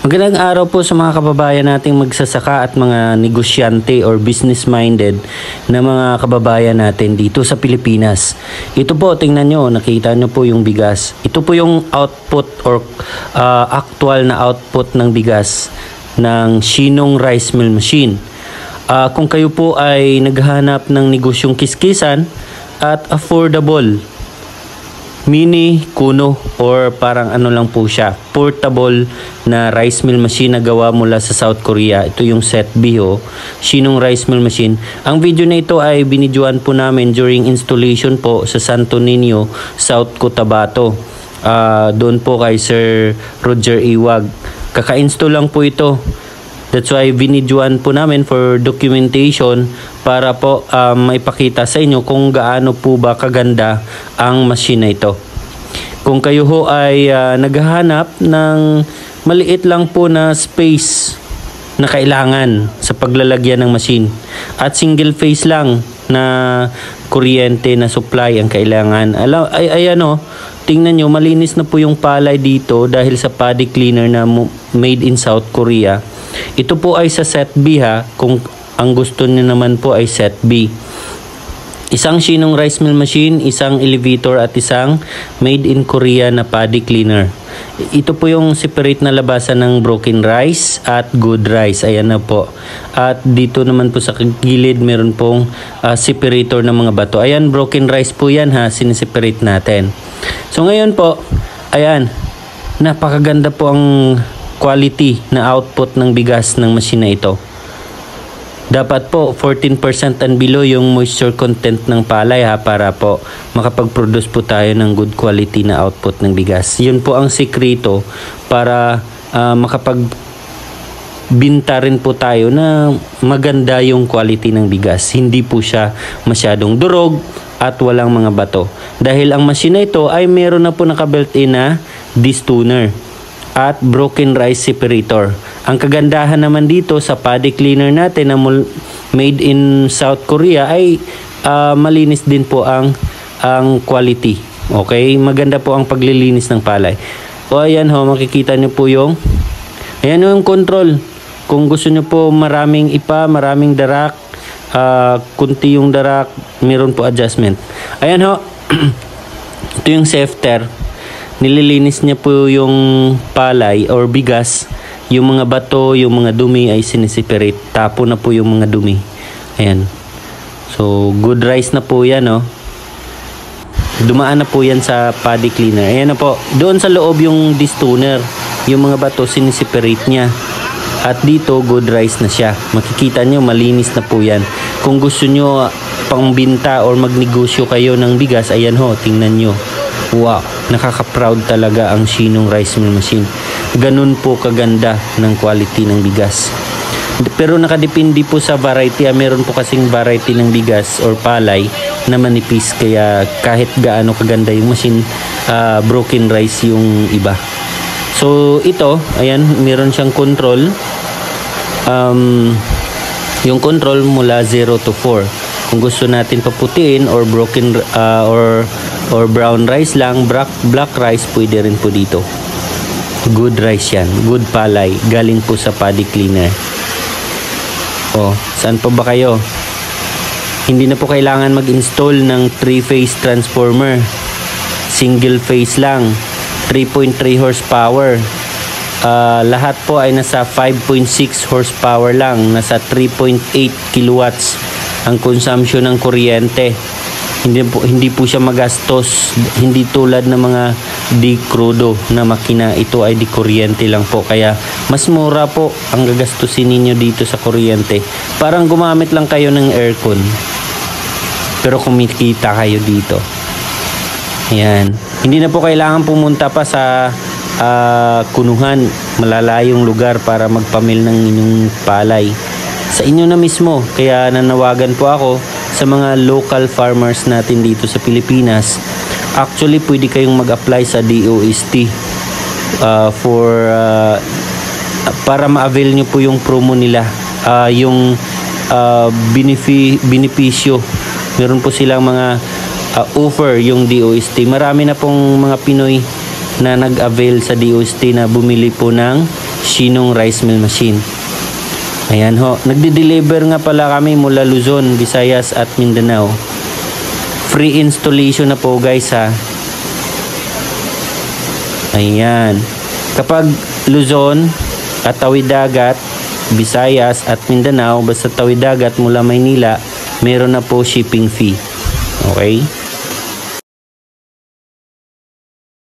Magandang araw po sa mga kababayan nating magsasaka at mga negosyante or business-minded na mga kababayan natin dito sa Pilipinas. Ito po, tingnan nyo, nakita nyo po yung bigas. Ito po yung output or actual na output ng bigas ng Shinong Rice Mill Machine. Kung kayo po ay naghahanap ng negosyong kiskisan at affordable, mini kuno or parang ano lang po siya, portable na rice mill machine na gawa mula sa South Korea. Ito yung set B, Shinong Rice Mill Machine. Ang video na ito ay binidyoan po namin during installation po sa Santo Niño, South Cotabato. Doon po kay Sir Roger Iwag. Kaka-install lang po ito. That's why binidyoan po namin for documentation para po maipakita sa inyo kung gaano po ba kaganda ang machine na ito. Kung kayo ho ay naghahanap ng maliit lang po na space na kailangan sa paglalagyan ng machine at single phase lang na kuryente na supply ang kailangan. Ayan tingnan nyo, malinis na po yung palay dito dahil sa paddy cleaner na made in South Korea. Ito po ay sa set B kung ang gusto niyo naman po ay set B. Isang Shinong Rice Mill Machine, isang elevator at isang made in Korea na paddy cleaner. Ito po yung separate na labasan ng broken rice at good rice. Ayan na po. At dito naman po sa gilid meron pong separator ng mga bato. Ayan, broken rice po yan siniseparate natin. So ngayon po, ayan, napakaganda po ang quality na output ng bigas ng machine na ito. Dapat po 14% and below yung moisture content ng palay para po makapag-produce po tayo ng good quality na output ng bigas. Yun po ang sikreto para makapagbinta rin po tayo na maganda yung quality ng bigas. Hindi po siya masyadong durog at walang mga bato. Dahil ang machine na ito ay meron na po naka-built-in na distuner at broken rice separator. Ang kagandahan naman dito sa paddy cleaner natin na made in South Korea ay malinis din po ang quality. Okay? Maganda po ang paglilinis ng palay. O ayan makikita nyo po yung ayan yung control. Kung gusto nyo po maraming darak, kunti yung darak, meron po adjustment. Ayan ito yung safeter. Nililinis niya po yung palay or bigas. Yung mga bato, yung mga dumi ay sinisiperate. Tapo na po yung mga dumi. Ayan. So, good rice na po yan, Dumaan na po yan sa paddy cleaner. Ayan na po. Doon sa loob yung distuner. Yung mga bato, sinisiperate niya. At dito, good rice na siya. Makikita nyo, malinis na po yan. Kung gusto nyo pangbinta or magnegosyo kayo ng bigas, ayan tingnan nyo. Wow, nakaka-proud talaga ang Shinong Rice Mill Machine. Ganun po kaganda ng quality ng bigas. Pero nakadepende po sa variety. Meron po kasing variety ng bigas or palay na manipis. Kaya kahit gaano kaganda yung machine, broken rice yung iba. So ito, ayan, meron siyang control. Yung control mula 0 to 4. Kung gusto natin paputiin or broken or brown rice lang, black rice, pwede rin po dito. Good rice yan, good palay, galing po sa paddy cleaner. Saan pa ba kayo? Hindi na po kailangan mag-install ng 3-phase transformer. Single phase lang, 3.3 horsepower. Lahat po ay nasa 5.6 horsepower lang, nasa 3.8 kilowatts ang consumption ng kuryente. Hindi po siya magastos, hindi tulad ng mga di-crudo na makina. Ito ay di-kuryente lang po, kaya mas mura po ang gagastusin ninyo dito sa kuryente. Parang gumamit lang kayo ng aircon pero kumikita kayo dito. Ayan. Hindi na po kailangan pumunta pa sa kunuhan, malalayong lugar para magpamil ng inyong palay. Sa inyo na mismo. Kaya nanawagan po ako sa mga local farmers natin dito sa Pilipinas. Actually, pwede kayong mag-apply sa DOST para ma-avail nyo po yung promo nila. Yung benepisyo. Meron po silang mga offer yung DOST. Marami na pong mga Pinoy na nag-avail sa DOST na bumili po ng Shinong Rice Mill Machine. Ayan ho, nagde-deliver nga pala kami mula Luzon, Visayas at Mindanao. Free installation na po guys ha. Ayan. Kapag Luzon at Tawid Dagat, Visayas at Mindanao, basta Tawid Dagat mula Maynila, meron na po shipping fee. Okay?